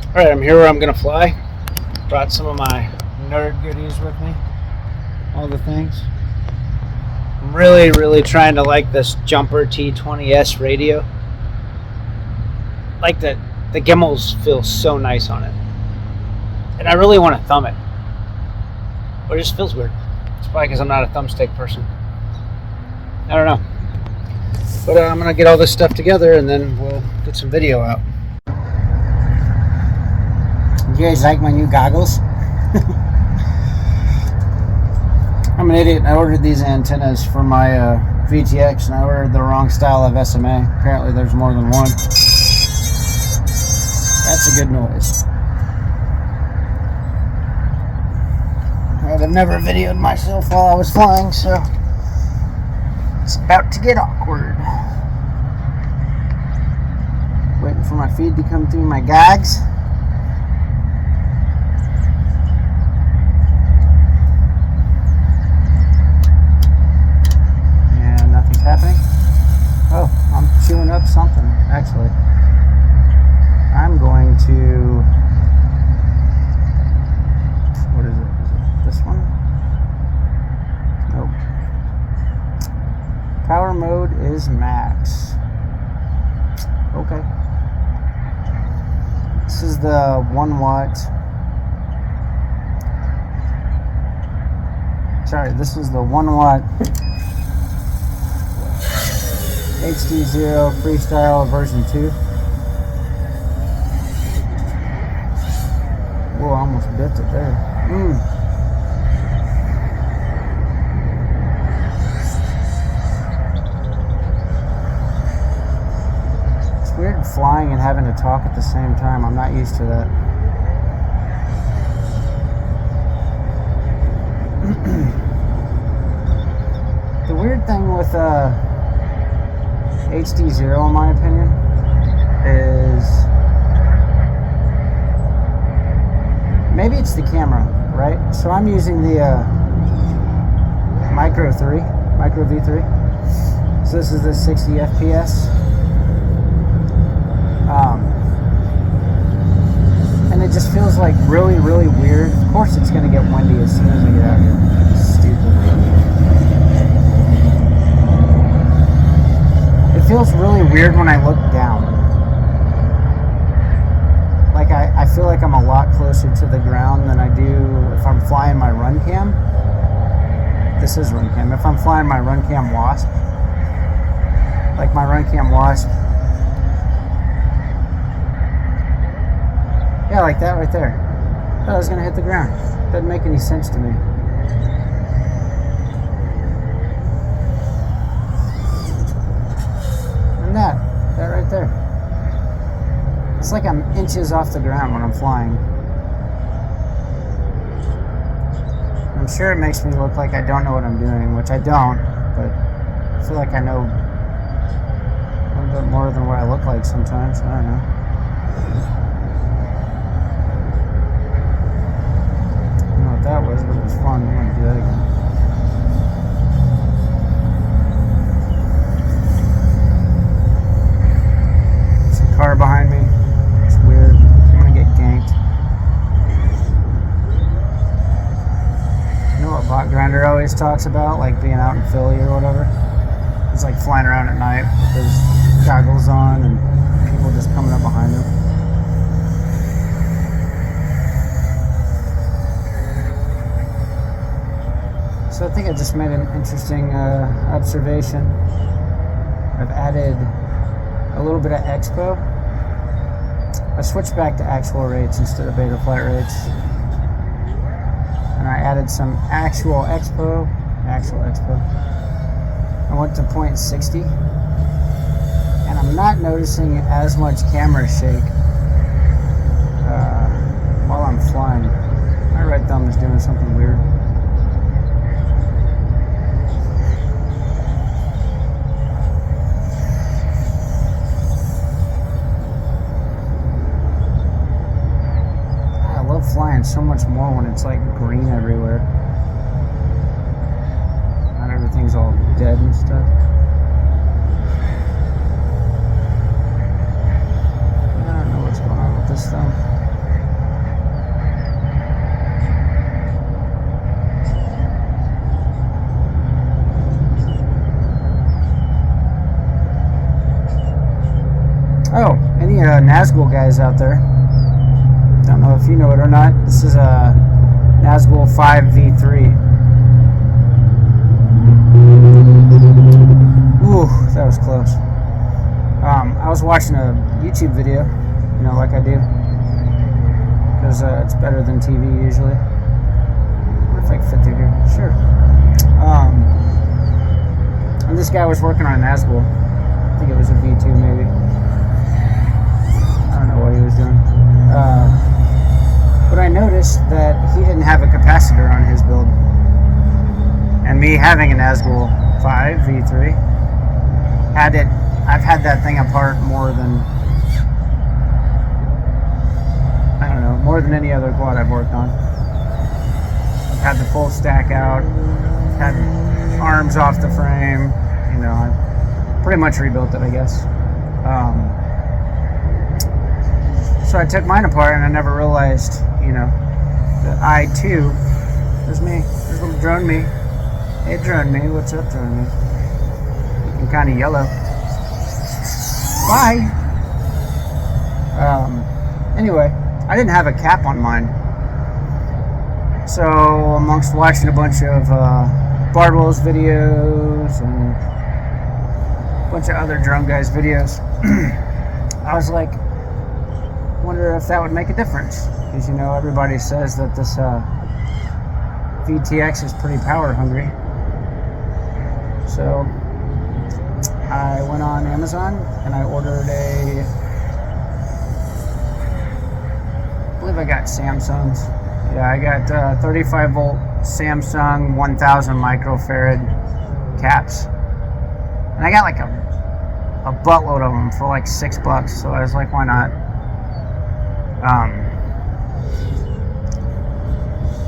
Alright, I'm here where I'm gonna fly. Brought some of my nerd goodies with me. All the things. I'm really trying to like this Jumper T20S radio. Like the gimbals feel so nice on it. And I really want to thumb it. But it just feels weird. It's probably because I'm not a thumbstick person. I don't know. But I'm gonna get all this stuff together and then we'll get some video out. You guys like my new goggles? I'm an idiot. I ordered these antennas for my VTX and I ordered the wrong style of SMA. Apparently there's more than one. That's a good noise. Alright, I've never videoed myself while I was flying, so it's about to get awkward. Waiting for my feed to come through my gags. And nothing's happening. Oh, I'm chewing up something, actually. I'm going to... What is it? Is it this one? Nope. Power mode is max. Okay. This is the 1 watt. Sorry, this is the 1 watt HD0 Freestyle version 2. Whoa, I almost bit it there. It's weird flying and having to talk at the same time. I'm not used to that. The weird thing with HD0, in my opinion, is maybe it's the camera, right? So I'm using the Micro V3. So this is the 60 FPS. And it just feels like really weird. Of course it's going to get windy as soon as I get out here. Stupid. It feels really weird when I look down. Like I feel like I'm a lot closer to the ground than I do if I'm flying my run cam. This is run cam. If I'm flying my run cam Wasp, like my run cam Wasp, yeah, like that right there. I thought I was gonna hit the ground. Doesn't make any sense to me. And that right there. It's like I'm inches off the ground when I'm flying. I'm sure it makes me look like I don't know what I'm doing, which I don't, but I feel like I know a little bit more than what I look like sometimes. I don't know. I don't know what that was, but it was fun. I'm going to do that again. There's a car behind me. Weird. I'm gonna get ganked. You know what Bot Grinder always talks about, like being out in Philly or whatever? He's like flying around at night with his goggles on and people just coming up behind him. So I think I just made an interesting observation. I've added a little bit of expo. I switched back to actual rates instead of beta flight rates. And I added some actual expo. I went to 0.60. And I'm not noticing as much camera shake while I'm flying. My right thumb is doing something weird. Flying so much more when it's like green everywhere. Not everything's all dead and stuff. I don't know what's going on with this thing. Nazgul guys out there. Don't know if you know it or not. This is a Nazgul5 V3. Ooh, that was close. I was watching a YouTube video, you know, like I do, because it's better than TV usually. What if I can fit through here? Sure. And this guy was working on Nazgul. I think it was a V2 maybe. I don't know what he was doing. But I noticed that he didn't have a capacitor on his build. And me having a Nazgul5 V3, I've had that thing apart more than, I don't know, more than any other quad I've worked on. I've had the full stack out, had arms off the frame, you know, I pretty much rebuilt it, I guess. So I took mine apart and I never realized, you know, that I too, there's me, there's little Drone Me. Hey Drone Me, what's up Drone Me? Looking kind of yellow. Bye! Anyway, I didn't have a cap on mine. So amongst watching a bunch of Bardwell's videos and a bunch of other drone guys' videos, I was like, wonder if that would make a difference, because you know everybody says that this VTX is pretty power hungry. So I went on Amazon and I ordered I believe I got Samsung's. Yeah, I got 35 volt Samsung 1000 microfarad caps, and I got like a buttload of them for like $6. So I was like, why not?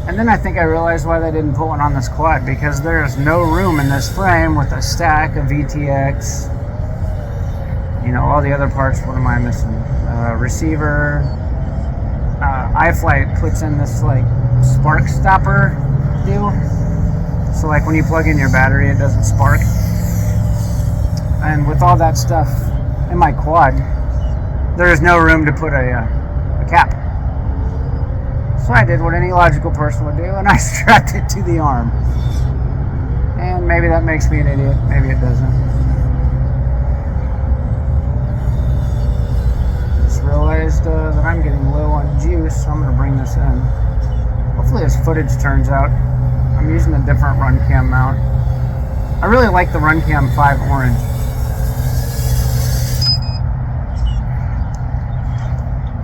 And then I think I realized why they didn't put one on this quad, because there's no room in this frame with a stack of VTX, you know, all the other parts. What am I missing? Receiver. iFlight puts in this like spark stopper deal, so like when you plug in your battery it doesn't spark. And with all that stuff in my quad, there is no room to put a cap. So I did what any logical person would do, and I strapped it to the arm. And maybe that makes me an idiot, maybe it doesn't. Just realized that I'm getting low on juice, so I'm going to bring this in. Hopefully this footage turns out. I'm using a different run cam mount. I really like the run cam 5 orange.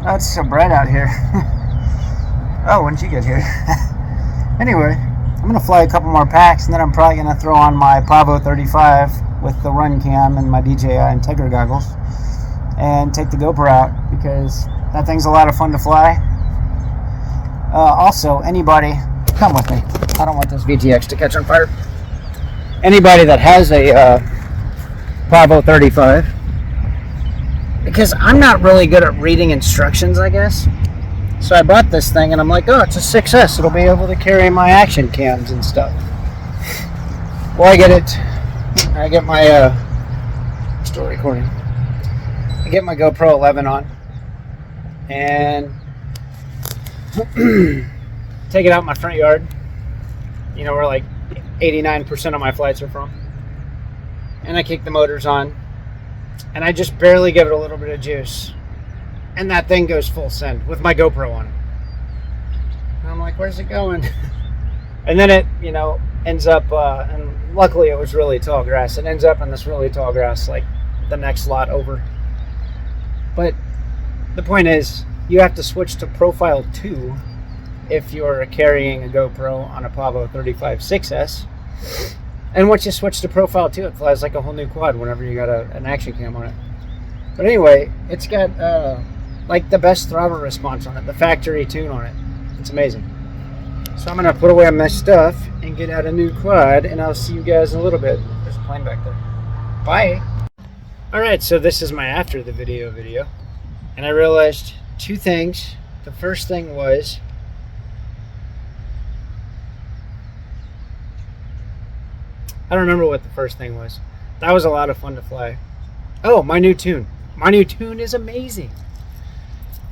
Oh, it's so bright out here. Oh, when did you get here? Anyway, I'm going to fly a couple more packs, and then I'm probably going to throw on my Pavo 35 with the run cam and my DJI Integra goggles and take the GoPro out, because that thing's a lot of fun to fly. Also, anybody, come with me. I don't want this VTX to catch on fire. Anybody that has a Pavo 35, because I'm not really good at reading instructions, I guess. So I bought this thing and I'm like, oh, it's a 6S. It'll be able to carry my action cams and stuff. Well, I get it. I get my, still recording. I get my GoPro 11 on and take it out in my front yard. You know, where like 89% of my flights are from. And I kick the motors on. And I just barely give it a little bit of juice. And that thing goes full send with my GoPro on it. And I'm like, where's it going? And then it, you know, ends up, and luckily it was really tall grass. It ends up in this really tall grass, like the next lot over. But the point is, you have to switch to Profile 2 if you're carrying a GoPro on a Pavo 35 6S. And once you switch to Profile 2, it flies like a whole new quad whenever you got an action cam on it. But anyway, it's got like the best throttle response on it, the factory tune on it. It's amazing. So I'm going to put away my stuff and get out a new quad, and I'll see you guys in a little bit. There's a plane back there. Bye! Alright, so this is my after the video, and I realized two things. The first thing was, I don't remember what the first thing was. That was a lot of fun to fly. Oh, my new tune. My new tune is amazing.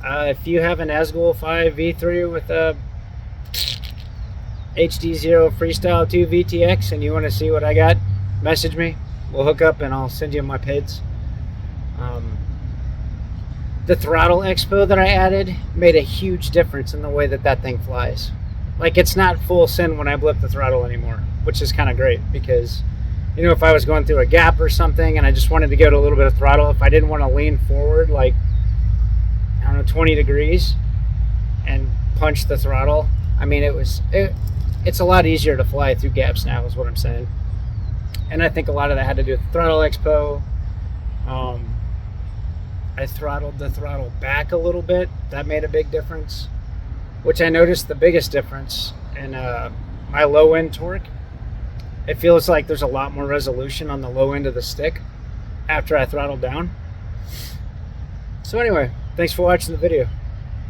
If you have a Nazgul5 V3 with a HD0 Freestyle 2 VTX and you want to see what I got, message me. We'll hook up and I'll send you my PIDs. The throttle expo that I added made a huge difference in the way that that thing flies. Like, it's not full send when I blip the throttle anymore, which is kind of great because, you know, if I was going through a gap or something and I just wanted to go to a little bit of throttle, if I didn't want to lean forward like, I don't know, 20 degrees and punch the throttle, I mean, it's a lot easier to fly through gaps now is what I'm saying. And I think a lot of that had to do with the throttle expo. I throttled the throttle back a little bit. That made a big difference, which I noticed the biggest difference in my low end torque. It feels like there's a lot more resolution on the low end of the stick after I throttled down. So anyway, thanks for watching the video.